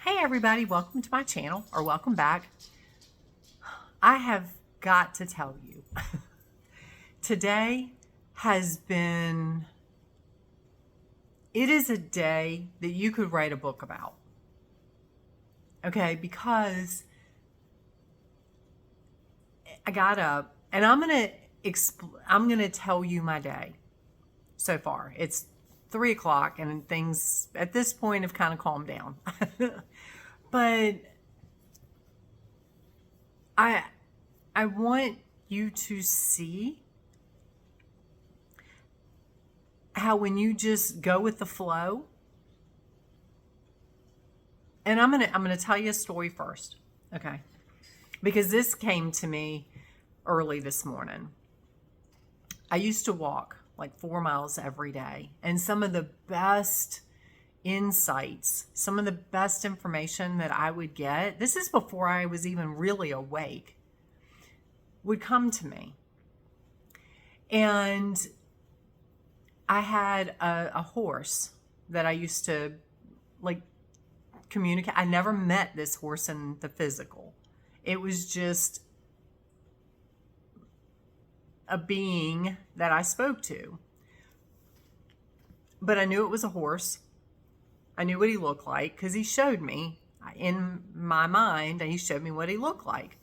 Hey everybody, welcome to my channel, or welcome back. I have got to tell you, today has been, it is a day that you could write a book about. Okay, because I got up and I'm gonna tell you my day so far. It's 3 o'clock and things at this point have kind of calmed down. But I want you to see how when you just go with the flow, and I'm gonna tell you a story first, okay? Because this came to me early this morning. I used to walk like 4 miles every day, and some of the best insights, some of the best information that I would get, this is before I was even really awake, would come to me. And I had a horse that I used to like communicate. I never met this horse in the physical. It was just a being that I spoke to. But I knew it was a horse. I knew what he looked like because he showed me in my mind, and he showed me what he looked like.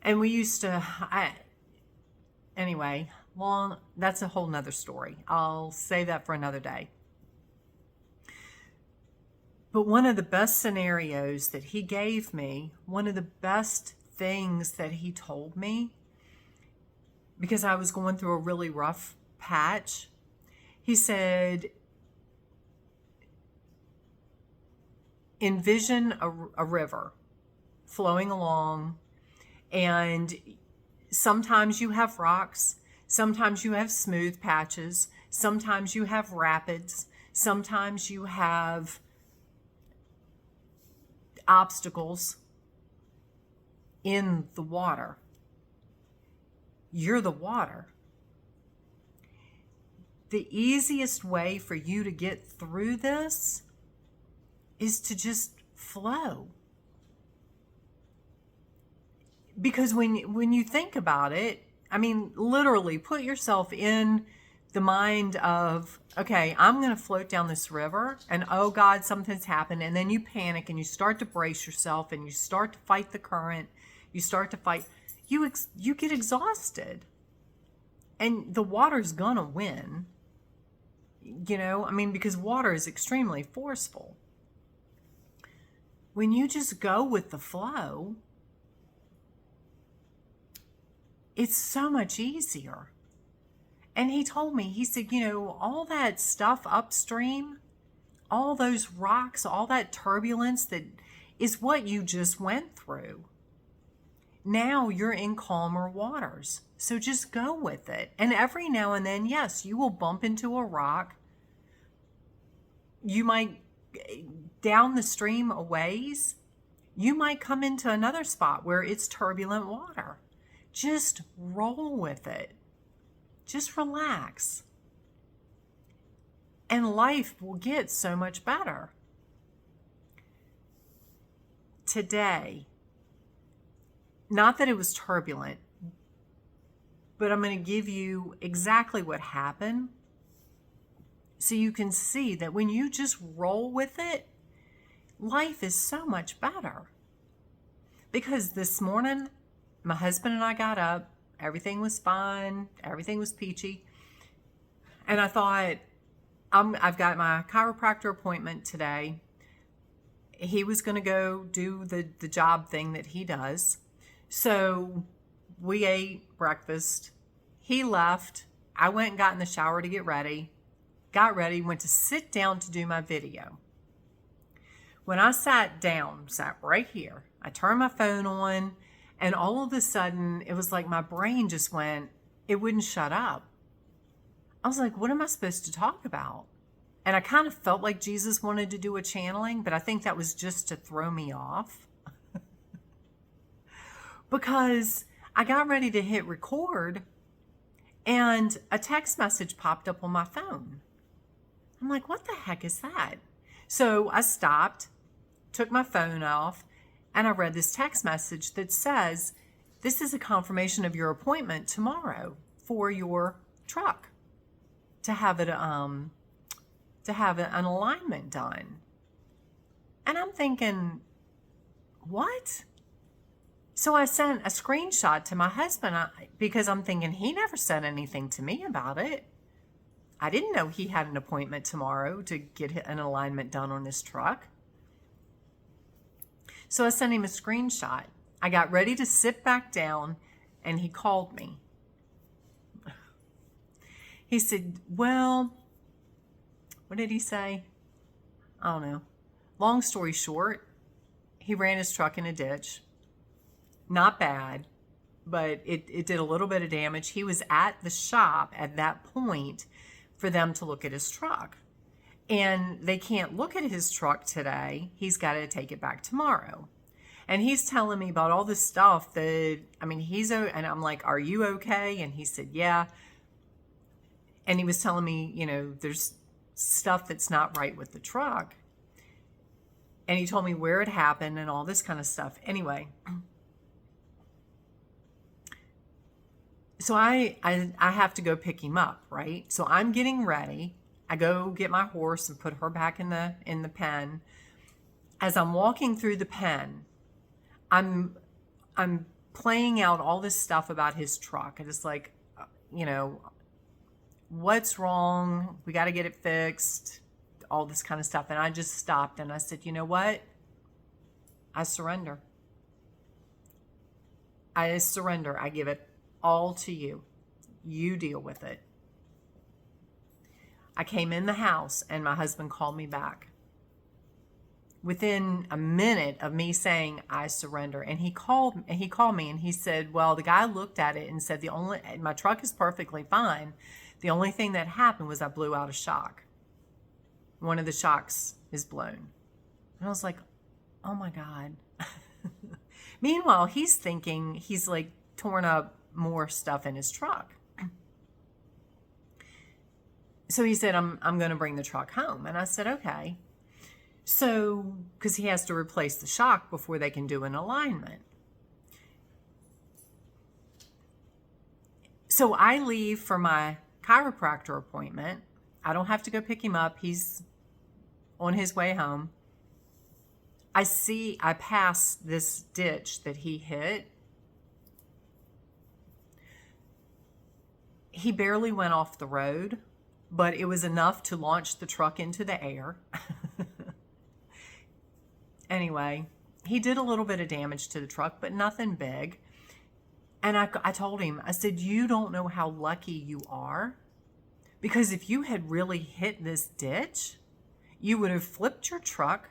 And we used to, anyway, that's a whole nother story. I'll say that for another day. But one of the best scenarios that he gave me, one of the best things that he told me, because I was going through a really rough patch, he said, envision a river flowing along, and sometimes you have rocks, sometimes you have smooth patches, sometimes you have rapids, sometimes you have obstacles in the water. You're the water. The easiest way for you to get through this is to just flow. Because when you think about it, I mean, literally put yourself in the mind of, okay, I'm going to float down this river, and oh God, something's happened. And then you panic and you start to brace yourself and you start to fight the current. You start to fight. You get exhausted. And the water's going to win. You know, I mean, because water is extremely forceful. When you just go with the flow, it's so much easier. And he told me, he said, all that stuff upstream, all those rocks, all that turbulence that is what you just went through. Now you're in calmer waters. So just go with it. And every now and then, yes, you will bump into a rock. You might, down the stream a ways, you might come into another spot where it's turbulent water. Just roll with it. Just relax. And life will get so much better. Today, not that it was turbulent, but I'm going to give you exactly what happened so you can see that when you just roll with it, life is so much better. Because this morning, my husband and I got up, everything was fine, everything was peachy. And I thought, I've got my chiropractor appointment today. He was going to go do the job thing that he does. So we ate breakfast. He left. I went and got in the shower to get ready. Got ready, went to sit down to do my video. When I sat down, sat right here, I turned my phone on, and all of a sudden, it was like my brain just went, it wouldn't shut up. I was like, what am I supposed to talk about? And I kind of felt like Jesus wanted to do a channeling, but I think that was just to throw me off. Because I got ready to hit record, and a text message popped up on my phone. I'm like, what the heck is that? So I stopped. took my phone off, and I read this text message that says, "This is a confirmation of your appointment tomorrow for your truck to have an alignment done." And I'm thinking, what? So I sent a screenshot to my husband because I'm thinking he never said anything to me about it. I didn't know he had an appointment tomorrow to get an alignment done on his truck. So I sent him a screenshot. I got ready to sit back down, and he called me. He said, well, what did he say? I don't know. Long story short, he ran his truck in a ditch. Not bad, but it did a little bit of damage. He was at the shop at that point for them to look at his truck. And they can't look at his truck today. He's got to take it back tomorrow. And he's telling me about all this stuff that, I mean, and I'm like, are you okay? And he said, yeah. And he was telling me, there's stuff that's not right with the truck. And he told me where it happened and all this kind of stuff. Anyway, so I have to go pick him up, right? So I'm getting ready. I go get my horse and put her back in the pen. As I'm walking through the pen, I'm playing out all this stuff about his truck. And it's like, what's wrong? We got to get it fixed. All this kind of stuff. And I just stopped and I said, you know what? I surrender. I surrender. I give it all to you. You deal with it. I came in the house and my husband called me back. Within a minute of me saying I surrender, and he called me and he said, well, the guy looked at it and said my truck is perfectly fine. The only thing that happened was I blew out a shock. One of the shocks is blown. And I was like, oh my God. Meanwhile, he's thinking he's like torn up more stuff in his truck. So he said, I'm going to bring the truck home. And I said, okay. So, because he has to replace the shock before they can do an alignment. So I leave for my chiropractor appointment. I don't have to go pick him up. He's on his way home. I pass this ditch that he hit. He barely went off the road, but it was enough to launch the truck into the air. Anyway, he did a little bit of damage to the truck, but nothing big. And I told him, I said, you don't know how lucky you are. Because if you had really hit this ditch, you would have flipped your truck.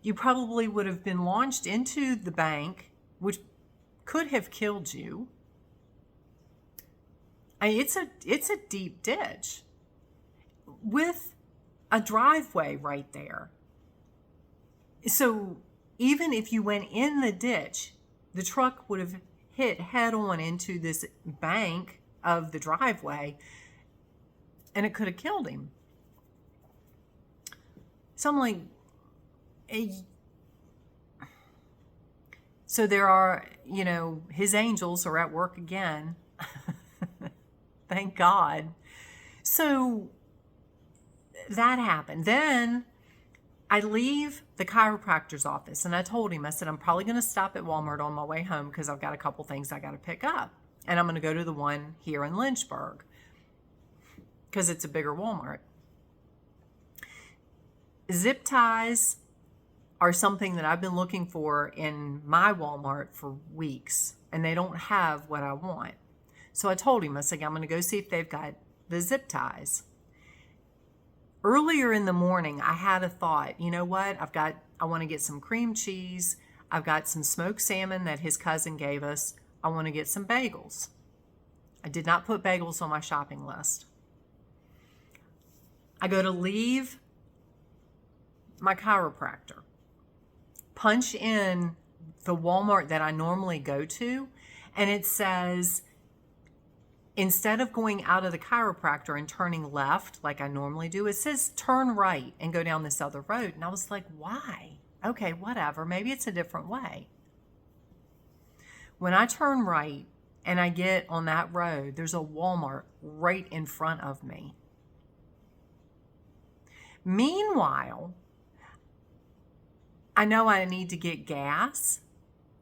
You probably would have been launched into the bank, which could have killed you. It's a deep ditch with a driveway right there. So even if you went in the ditch, the truck would have hit head on into this bank of the driveway, and it could have killed him. So I'm like, so there are, his angels are at work again. Thank God. So that happened. Then I leave the chiropractor's office and I told him, I said, I'm probably going to stop at Walmart on my way home because I've got a couple things I got to pick up. And I'm going to go to the one here in Lynchburg because it's a bigger Walmart. Zip ties are something that I've been looking for in my Walmart for weeks, and they don't have what I want. So I told him, I said, I'm going to go see if they've got the zip ties. Earlier in the morning, I had a thought, you know what? I want to get some cream cheese. I've got some smoked salmon that his cousin gave us. I want to get some bagels. I did not put bagels on my shopping list. I go to leave my chiropractor, punch in the Walmart that I normally go to, and it says, instead of going out of the chiropractor and turning left like I normally do, it says turn right and go down this other road. And I was like, why? Okay, whatever. Maybe it's a different way. When I turn right and I get on that road, there's a Walmart right in front of me. Meanwhile, I know I need to get gas.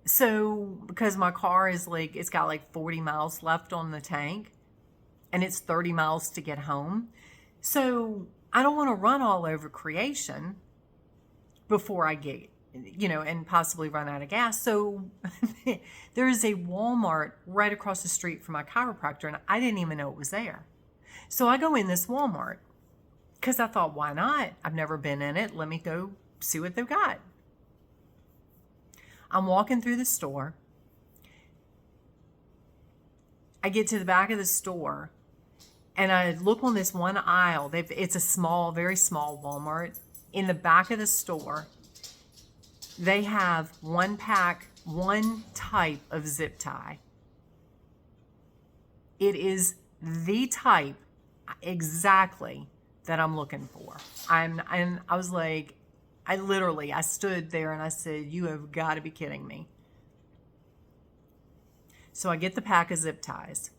So, because my car is like, it's got like 40 miles left on the tank and it's 30 miles to get home. So, I don't want to run all over creation before I get, and possibly run out of gas. So, there is a Walmart right across the street from my chiropractor, and I didn't even know it was there. So, I go in this Walmart because I thought, why not? I've never been in it. Let me go see what they've got. I'm walking through the store. I get to the back of the store and I look on this one aisle. It's a small, very small Walmart. In the back of the store, they have one type of zip tie. It is the type exactly that I'm looking for. And I was like, I stood there and I said, you have got to be kidding me. So I get the pack of zip ties.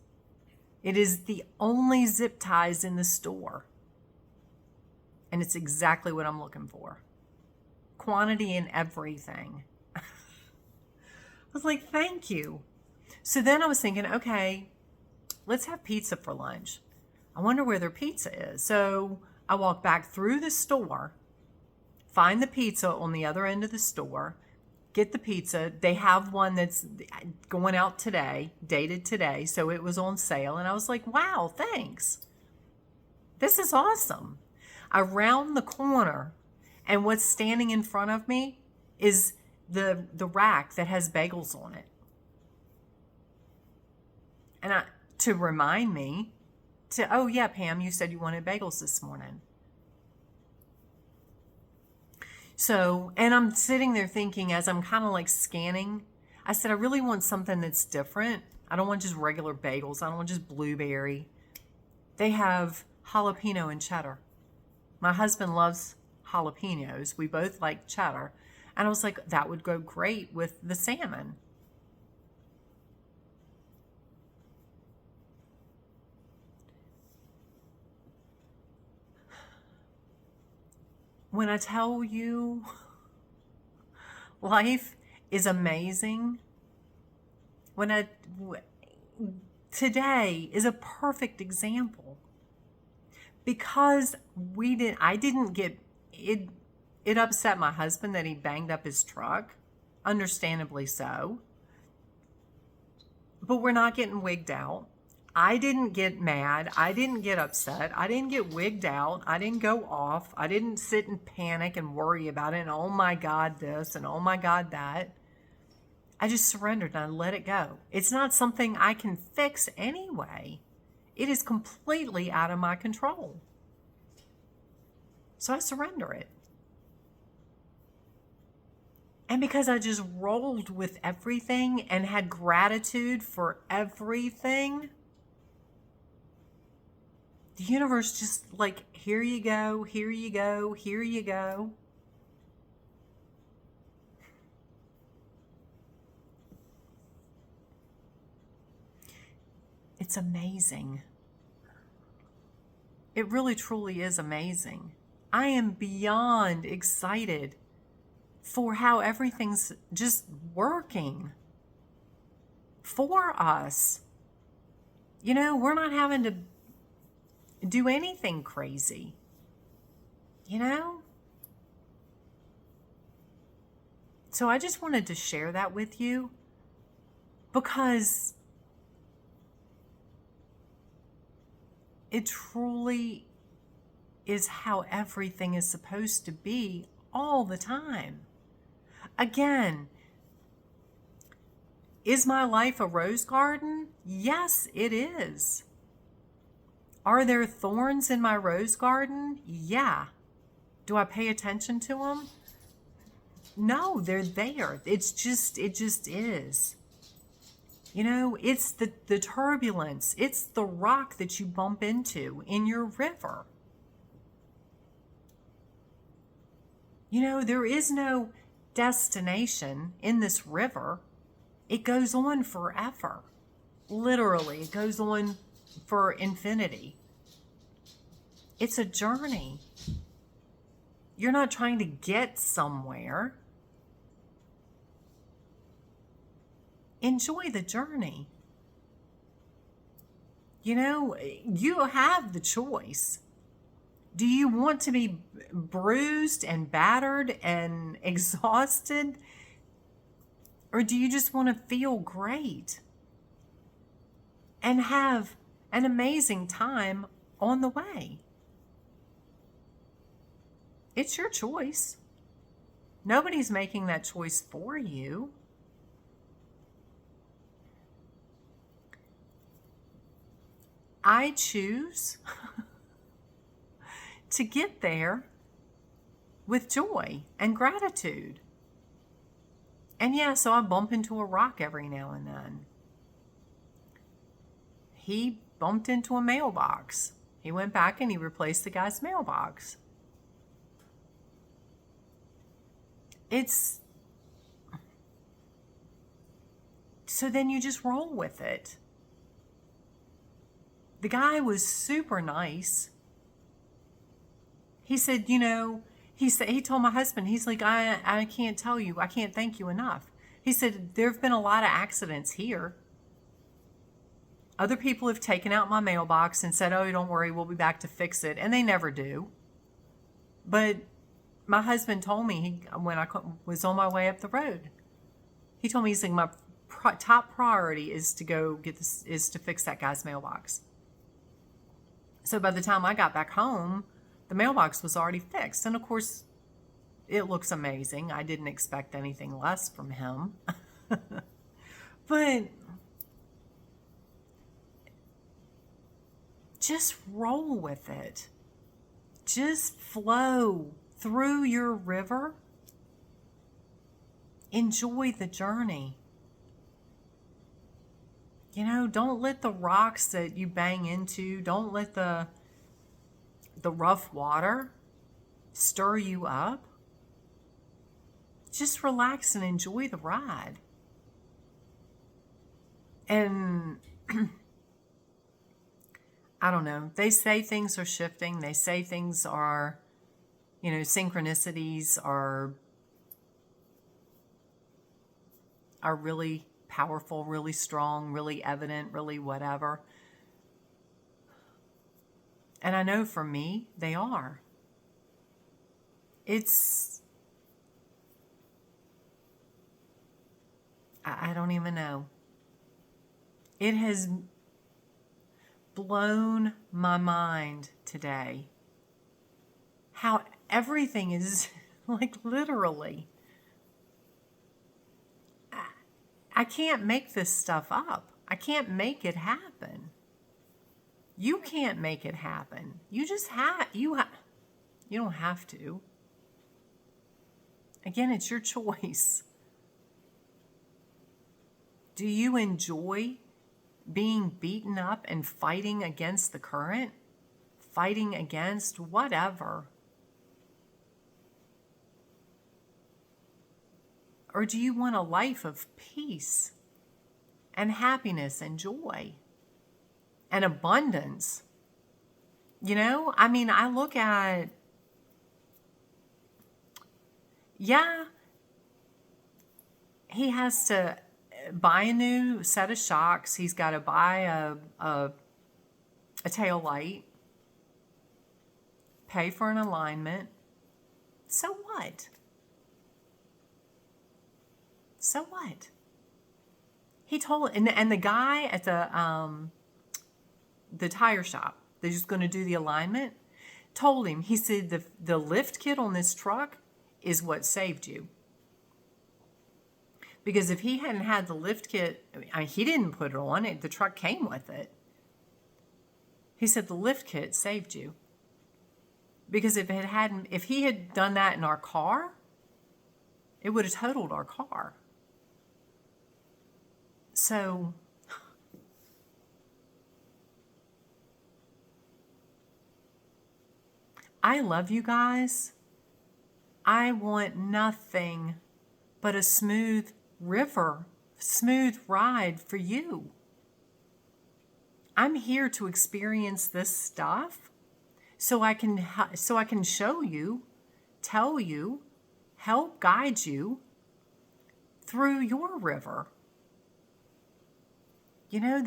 It is the only zip ties in the store. And it's exactly what I'm looking for. Quantity and everything. I was like, thank you. So then I was thinking, okay, let's have pizza for lunch. I wonder where their pizza is. So I walk back through the store, find the pizza on the other end of the store, get the pizza. They have one that's going out today, dated today, so it was on sale. And I was like, wow, thanks. This is awesome. I round the corner, and what's standing in front of me is the rack that has bagels on it. And to remind me oh yeah, Pam, you said you wanted bagels this morning. So, and I'm sitting there thinking as I'm kind of like scanning, I said, I really want something that's different. I don't want just regular bagels. I don't want just blueberry. They have jalapeno and cheddar. My husband loves jalapenos. We both like cheddar. And I was like, that would go great with the salmon. When I tell you life is amazing, today is a perfect example because I didn't get it. It upset my husband that he banged up his truck, understandably so. But we're not getting wigged out. I didn't get mad. I didn't get upset. I didn't get wigged out. I didn't go off. I didn't sit and panic and worry about it and oh my God this and oh my God that. I just surrendered and I let it go. It's not something I can fix anyway. It is completely out of my control. So I surrender it. And because I just rolled with everything and had gratitude for everything, the universe just like, here you go, here you go, here you go. It's amazing. It really, truly is amazing. I am beyond excited for how everything's just working for us. We're not having to do anything crazy, So I just wanted to share that with you because it truly is how everything is supposed to be all the time. Again, is my life a rose garden? Yes, it is. Are there thorns in my rose garden? Yeah. Do I pay attention to them? No, they're there. It just is. It's the turbulence. It's the rock that you bump into in your river. There is no destination in this river, it goes on forever. Literally, it goes on for infinity. It's a journey. You're not trying to get somewhere. Enjoy the journey. You know, you have the choice. Do you want to be bruised and battered and exhausted? Or do you just want to feel great and have an amazing time on the way? It's your choice. Nobody's making that choice for you. I choose to get there with joy and gratitude. And yeah, so I bump into a rock every now and then. He bumped into a mailbox. He went back and he replaced the guy's mailbox. So then you just roll with it. The guy was super nice. He said, he told my husband, he's like, I can't tell you, I can't thank you enough. He said, there have been a lot of accidents here. Other people have taken out my mailbox and said, oh, don't worry, we'll be back to fix it. And they never do. But my husband told me, when I was on my way up the road, he told me, he's like, my top priority is to fix that guy's mailbox. So by the time I got back home, the mailbox was already fixed. And of course, it looks amazing. I didn't expect anything less from him. But just roll with it. Just flow through your river. Enjoy the journey. Don't let the rocks that you bang into, don't let the rough water stir you up. Just relax and enjoy the ride. And I don't know, they say things are shifting. They say things are, synchronicities are really powerful, really strong, really evident, really whatever. And I know for me, they are. I don't even know. It has blown my mind today how everything is like literally. I can't make this stuff up. I can't make it happen. You can't make it happen. You just you don't have to. Again, it's your choice. Do you enjoy being beaten up and fighting against the current? Fighting against whatever? Or do you want a life of peace and happiness and joy and abundance? I look at, he has to buy a new set of shocks. He's got to buy a tail light, pay for an alignment. So what? So what? He told, and the guy at the tire shop that's just going to do the alignment told him, he said, the lift kit on this truck is what saved you. Because if he hadn't had the lift kit, he didn't put it on, the truck came with it. He said the lift kit saved you. Because if he had done that in our car, it would have totaled our car. So I love you guys. I want nothing but a smooth river, smooth ride for you. I'm here to experience this stuff so I can show you, tell you, help guide you through your river. You know,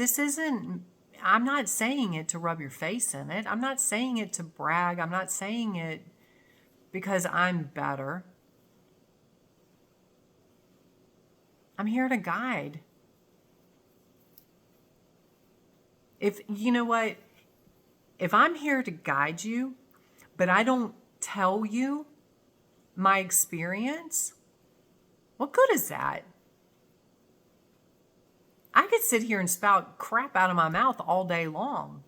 I'm not saying it to rub your face in it. I'm not saying it to brag. I'm not saying it because I'm better. I'm here to guide. You know what? If I'm here to guide you, but I don't tell you my experience, what good is that? I could sit here and spout crap out of my mouth all day long.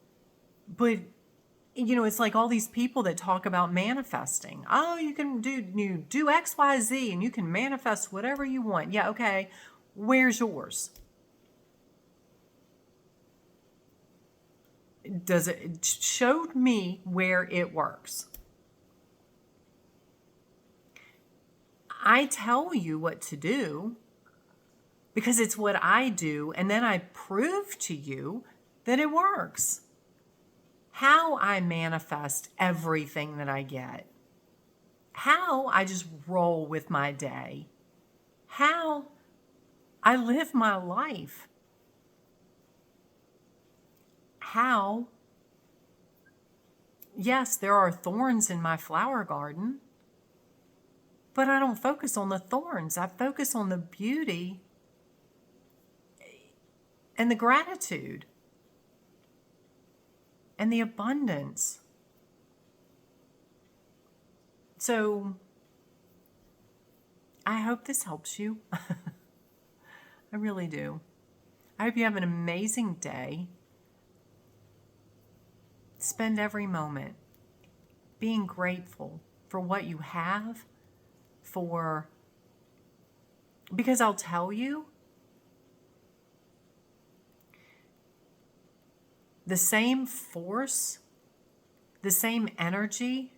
But, you know, it's like all these people that talk about manifesting. Oh, you do X, Y, Z, and you can manifest whatever you want. Yeah, okay. Where's yours? It showed me where it works. I tell you what to do because it's what I do, and then I prove to you that it works. How I manifest everything that I get. How I just roll with my day. How I live my life. How, yes, there are thorns in my flower garden, but I don't focus on the thorns. I focus on the beauty and the gratitude and the abundance. So I hope this helps you. I really do. I hope you have an amazing day. Spend every moment being grateful for what you have, because I'll tell you, the same force, the same energy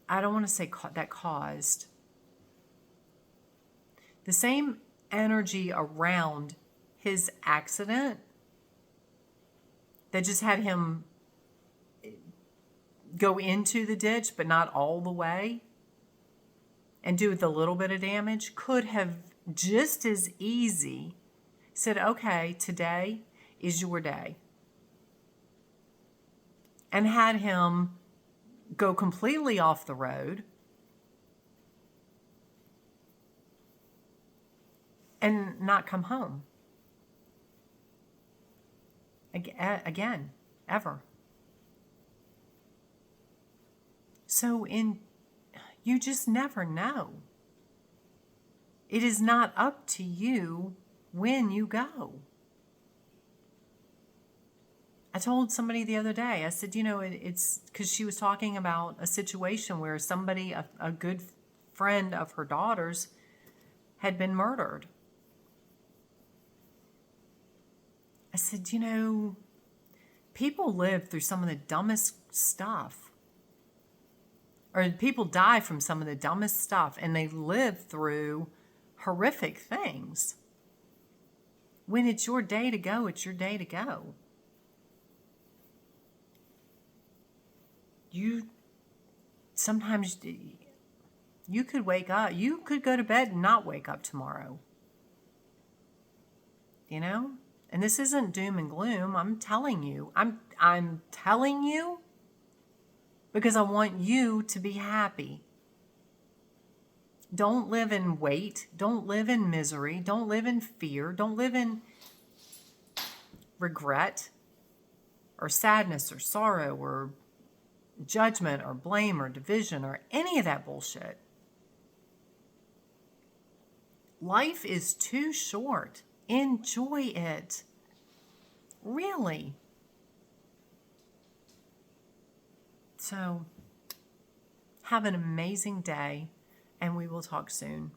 I don't want to say that caused, the same energy around his accident that just had him go into the ditch, but not all the way, and do the little bit of damage, could have just as easy said, okay, today is your day. And had him go completely off the road and not come home again, ever. So you just never know. It is not up to you when you go. I told somebody the other day, I said, it's because she was talking about a situation where somebody, a good friend of her daughter's, had been murdered. I said, people live through some of the dumbest stuff. Or people die from some of the dumbest stuff, and they live through horrific things. When it's your day to go, it's your day to go. Sometimes you could wake up, you could go to bed and not wake up tomorrow. And this isn't doom and gloom. I'm telling you. I'm telling you because I want you to be happy. Don't live in weight. Don't live in misery. Don't live in fear. Don't live in regret or sadness or sorrow or judgment or blame or division or any of that bullshit. Life is too short. Enjoy it. Really. So, have an amazing day, and we will talk soon.